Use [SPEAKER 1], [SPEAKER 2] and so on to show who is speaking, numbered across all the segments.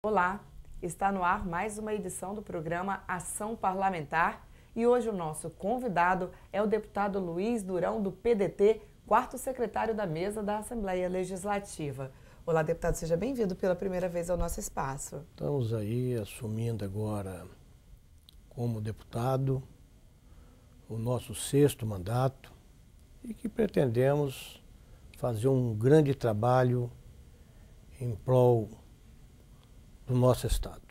[SPEAKER 1] Olá, está no ar mais uma edição do programa Ação Parlamentar e hoje o nosso convidado é o deputado Luiz Durão, do PDT, quarto secretário da mesa da Assembleia Legislativa. Olá, deputado, seja bem-vindo pela primeira vez ao nosso espaço.
[SPEAKER 2] Estamos aí assumindo agora como deputado o nosso sexto mandato e que pretendemos fazer um grande trabalho em prol do nosso Estado.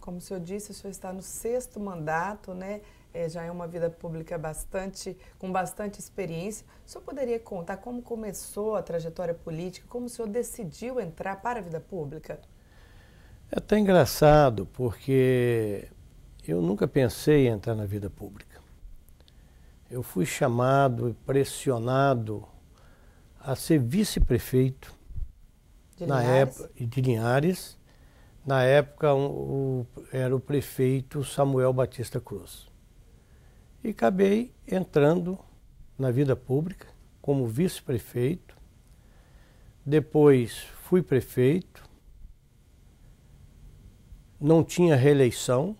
[SPEAKER 1] Como o senhor disse, o senhor está no sexto mandato, né? Já é uma vida pública com bastante experiência. O senhor poderia contar como começou a trajetória política, como o senhor decidiu entrar para a vida pública?
[SPEAKER 2] É até engraçado, porque eu nunca pensei em entrar na vida pública. Eu fui chamado e pressionado a ser vice-prefeito de Linhares. Na época era o prefeito Samuel Batista Cruz. E acabei entrando na vida pública como vice-prefeito. Depois fui prefeito. Não tinha reeleição.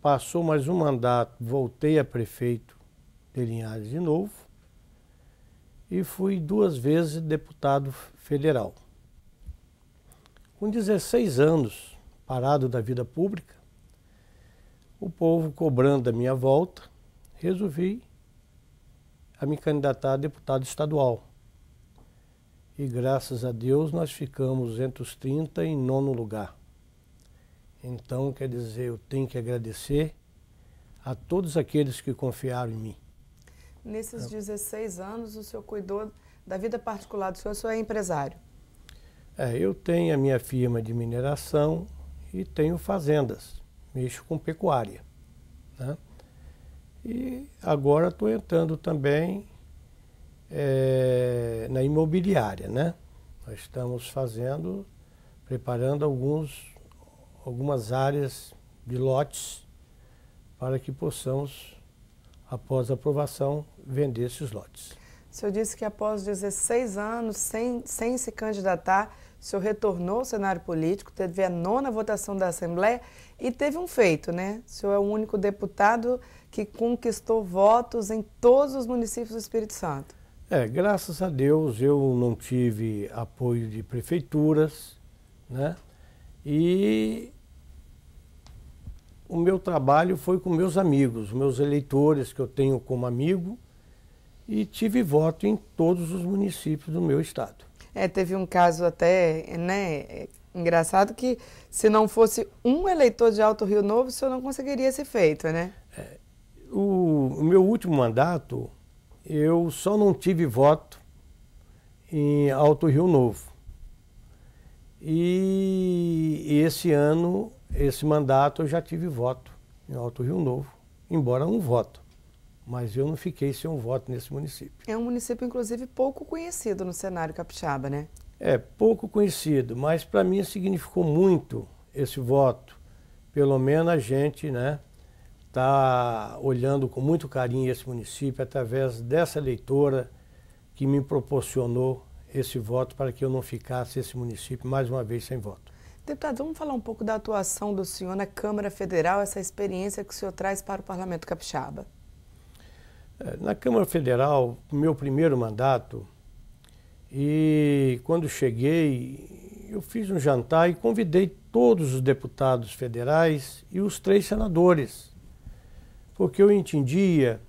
[SPEAKER 2] Passou mais um mandato, voltei a prefeito de Linhares de novo. E fui 2 vezes deputado federal. Com 16 anos, parado da vida pública, o povo cobrando da minha volta, resolvi me candidatar a deputado estadual. E graças a Deus nós ficamos entre os 30 em 9º lugar. Então, quer dizer, eu tenho que agradecer a todos aqueles que confiaram em mim.
[SPEAKER 1] Nesses 16 anos, o senhor cuidou da vida particular do senhor, o senhor é empresário?
[SPEAKER 2] Eu tenho a minha firma de mineração e tenho fazendas, mexo com pecuária, né? E agora estou entrando também na imobiliária, né? Nós estamos preparando algumas áreas de lotes para que possamos, após a aprovação, vender esses lotes.
[SPEAKER 1] O senhor disse que após 16 anos, sem se candidatar, o senhor retornou ao cenário político, teve a 9ª votação da Assembleia e teve um feito, né? O senhor é o único deputado que conquistou votos em todos os municípios do Espírito Santo.
[SPEAKER 2] Graças a Deus eu não tive apoio de prefeituras, né? E o meu trabalho foi com meus amigos, meus eleitores que eu tenho como amigo, e tive voto em todos os municípios do meu estado.
[SPEAKER 1] Teve um caso até, né, engraçado, que se não fosse um eleitor de Alto Rio Novo, o senhor não conseguiria esse feito, né?
[SPEAKER 2] O meu último mandato, eu só não tive voto em Alto Rio Novo. E esse ano, esse mandato, eu já tive voto em Alto Rio Novo, embora um voto. Mas eu não fiquei sem um voto nesse município. É
[SPEAKER 1] um município, inclusive, pouco conhecido no cenário capixaba, né?
[SPEAKER 2] Pouco conhecido, mas para mim significou muito esse voto. Pelo menos a gente, né, está olhando com muito carinho esse município através dessa eleitora que me proporcionou esse voto para que eu não ficasse esse município mais uma vez sem voto.
[SPEAKER 1] Deputado, vamos falar um pouco da atuação do senhor na Câmara Federal, essa experiência que o senhor traz para o Parlamento Capixaba.
[SPEAKER 2] Na Câmara Federal, meu primeiro mandato, e quando cheguei, eu fiz um jantar e convidei todos os deputados federais e os 3 senadores, porque eu entendia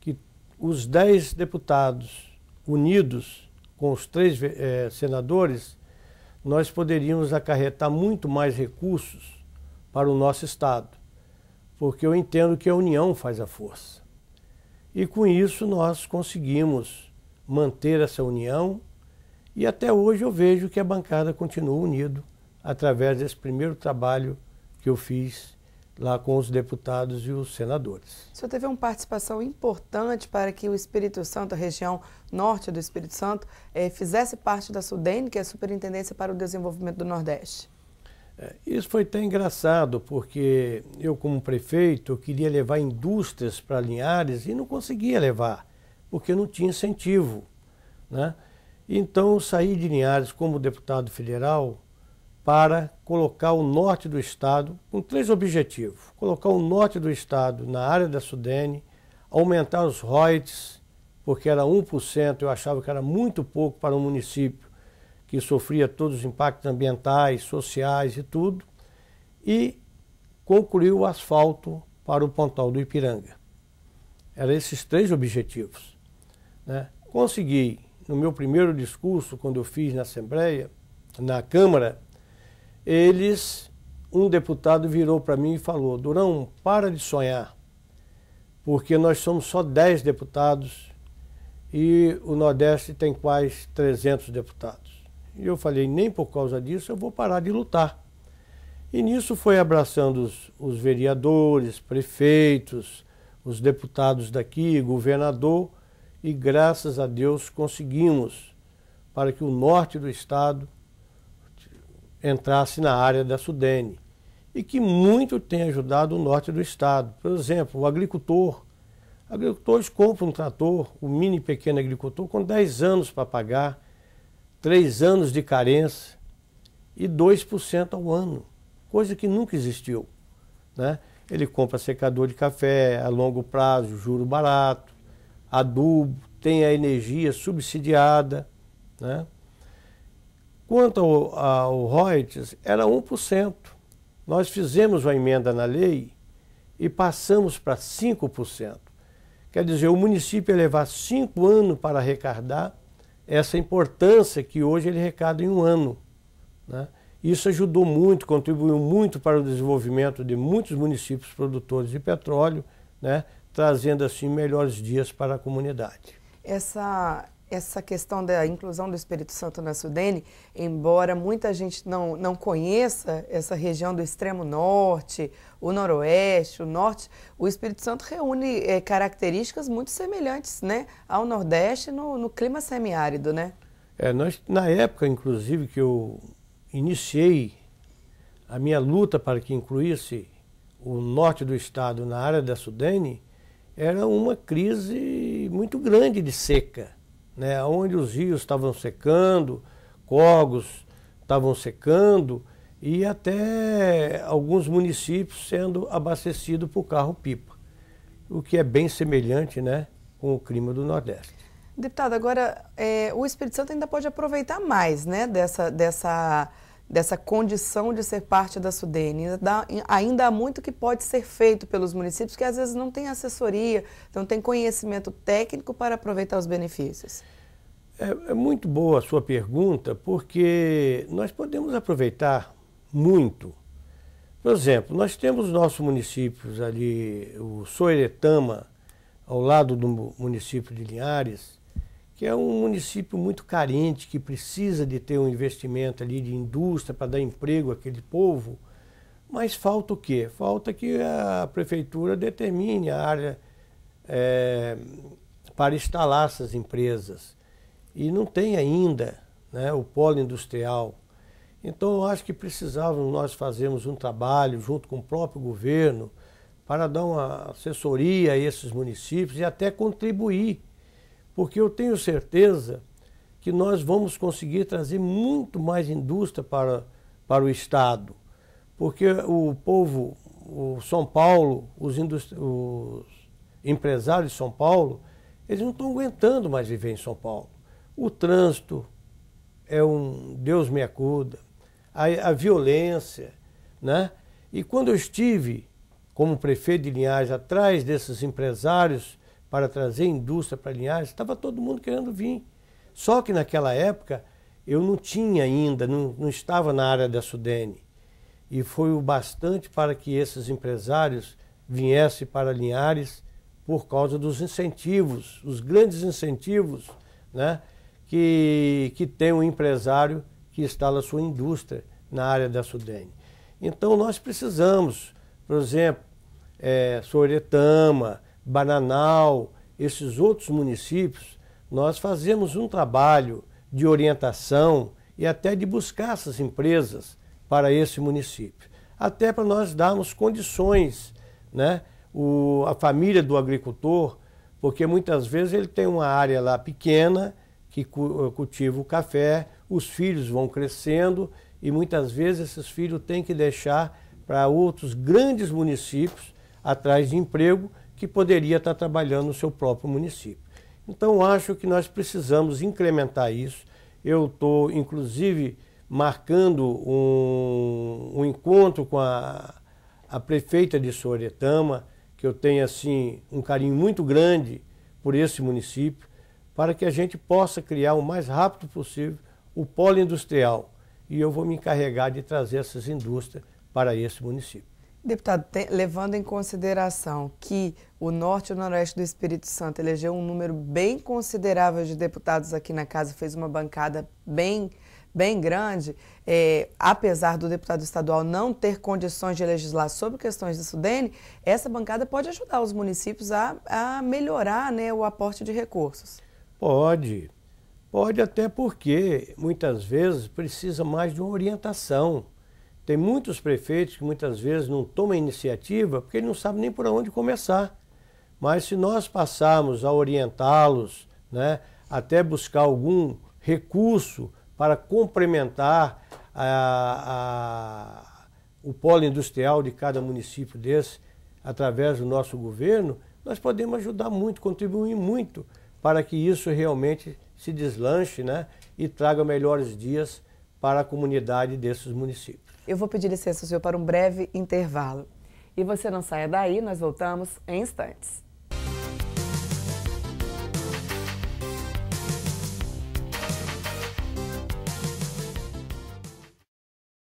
[SPEAKER 2] que os 10 deputados unidos com os 3 senadores, nós poderíamos acarretar muito mais recursos para o nosso Estado, porque eu entendo que a união faz a força. E com isso nós conseguimos manter essa união e até hoje eu vejo que a bancada continua unida através desse primeiro trabalho que eu fiz lá com os deputados e os senadores.
[SPEAKER 1] O senhor teve uma participação importante para que o Espírito Santo, a região norte do Espírito Santo, fizesse parte da SUDENE, que é a Superintendência para o Desenvolvimento do Nordeste.
[SPEAKER 2] Isso foi até engraçado, porque eu como prefeito eu queria levar indústrias para Linhares e não conseguia levar, porque não tinha incentivo, né? Então eu saí de Linhares como deputado federal para colocar o norte do estado com 3 objetivos. Colocar o norte do estado na área da Sudene, aumentar os royalties, porque era 1%, eu achava que era muito pouco para um município que sofria todos os impactos ambientais, sociais e tudo, e concluir o asfalto para o Pontal do Ipiranga. Eram esses 3 objetivos, né? Consegui, no meu primeiro discurso, quando eu fiz na Assembleia, na Câmara, um deputado virou para mim e falou: Durão, para de sonhar, porque nós somos só 10 deputados e o Nordeste tem quase 300 deputados. E eu falei, nem por causa disso eu vou parar de lutar. E nisso foi abraçando os vereadores, prefeitos, os deputados daqui, governador, e graças a Deus conseguimos para que o norte do estado entrasse na área da Sudene, e que muito tem ajudado o norte do estado. Por exemplo, o agricultor. Agricultores compram um trator, o mini pequeno agricultor, com 10 anos para pagar, 3 anos de carência e 2% ao ano, coisa que nunca existiu, né? Ele compra secador de café a longo prazo, juro barato, adubo, tem a energia subsidiada, né? Quanto ao royalties, era 1%. Nós fizemos uma emenda na lei e passamos para 5%. Quer dizer, o município ia levar 5 anos para arrecadar essa importância que hoje ele arrecada em 1 ano, né? Isso ajudou muito, contribuiu muito para o desenvolvimento de muitos municípios produtores de petróleo, né? Trazendo assim melhores dias para a comunidade.
[SPEAKER 1] Essa questão da inclusão do Espírito Santo na Sudene, embora muita gente não conheça essa região do extremo norte, o noroeste, o norte, o Espírito Santo reúne características muito semelhantes, né, ao Nordeste no clima semiárido, né?
[SPEAKER 2] Na época, inclusive, que eu iniciei a minha luta para que incluísse o norte do estado na área da Sudene, era uma crise muito grande de seca, né, onde os rios estavam secando, córregos estavam secando e até alguns municípios sendo abastecidos por carro-pipa, o que é bem semelhante, né, com o clima do Nordeste.
[SPEAKER 1] Deputado, agora o Espírito Santo ainda pode aproveitar mais, né, dessa condição de ser parte da Sudene. Ainda há muito que pode ser feito pelos municípios que às vezes não têm assessoria, não têm conhecimento técnico para aproveitar os benefícios.
[SPEAKER 2] É muito boa a sua pergunta, porque nós podemos aproveitar muito. Por exemplo, nós temos nossos municípios ali, o Soeretama, ao lado do município de Linhares, que é um município muito carente, que precisa de ter um investimento ali de indústria para dar emprego àquele povo, mas falta o quê? Falta que a prefeitura determine a área para instalar essas empresas. E não tem ainda, né, o polo industrial. Então eu acho que precisávamos nós fazermos um trabalho junto com o próprio governo para dar uma assessoria a esses municípios e até contribuir, porque eu tenho certeza que nós vamos conseguir trazer muito mais indústria para o estado, porque o povo, o São Paulo, os empresários de São Paulo, eles não estão aguentando mais viver em São Paulo. O trânsito é um Deus me acuda, a violência, né? E quando eu estive como prefeito de Linhares atrás desses empresários para trazer indústria para Linhares, estava todo mundo querendo vir. Só que naquela época eu não tinha ainda, não estava na área da Sudene. E foi o bastante para que esses empresários viessem para Linhares por causa dos incentivos, os grandes incentivos, né, que tem um empresário que instala sua indústria na área da Sudene. Então nós precisamos, por exemplo, Soretama, Bananal, esses outros municípios, nós fazemos um trabalho de orientação e até de buscar essas empresas para esse município. Até para nós darmos condições, né, a família do agricultor, porque muitas vezes ele tem uma área lá pequena que cultiva o café, os filhos vão crescendo e muitas vezes esses filhos têm que deixar para outros grandes municípios atrás de emprego que poderia estar trabalhando no seu próprio município. Então acho que nós precisamos incrementar isso. Eu estou inclusive marcando um encontro com a prefeita de Sooretama, que eu tenho assim um carinho muito grande por esse município, para que a gente possa criar o mais rápido possível o polo industrial. E eu vou me encarregar de trazer essas indústrias para esse município.
[SPEAKER 1] Deputado, levando em consideração que o norte e o noroeste do Espírito Santo elegeu um número bem considerável de deputados aqui na casa, fez uma bancada bem grande, apesar do deputado estadual não ter condições de legislar sobre questões de SUDENE, essa bancada pode ajudar os municípios a melhorar, né, o aporte de recursos.
[SPEAKER 2] Pode até porque muitas vezes precisa mais de uma orientação. Tem muitos prefeitos que muitas vezes não tomam iniciativa porque eles não sabem nem por onde começar. Mas se nós passarmos a orientá-los, né, até buscar algum recurso para complementar o polo industrial de cada município desse, através do nosso governo, nós podemos ajudar muito, contribuir muito para que isso realmente se deslanche, né, e traga melhores dias para a comunidade desses municípios.
[SPEAKER 1] Eu vou pedir licença, senhor, para um breve intervalo. E você não saia daí, nós voltamos em instantes.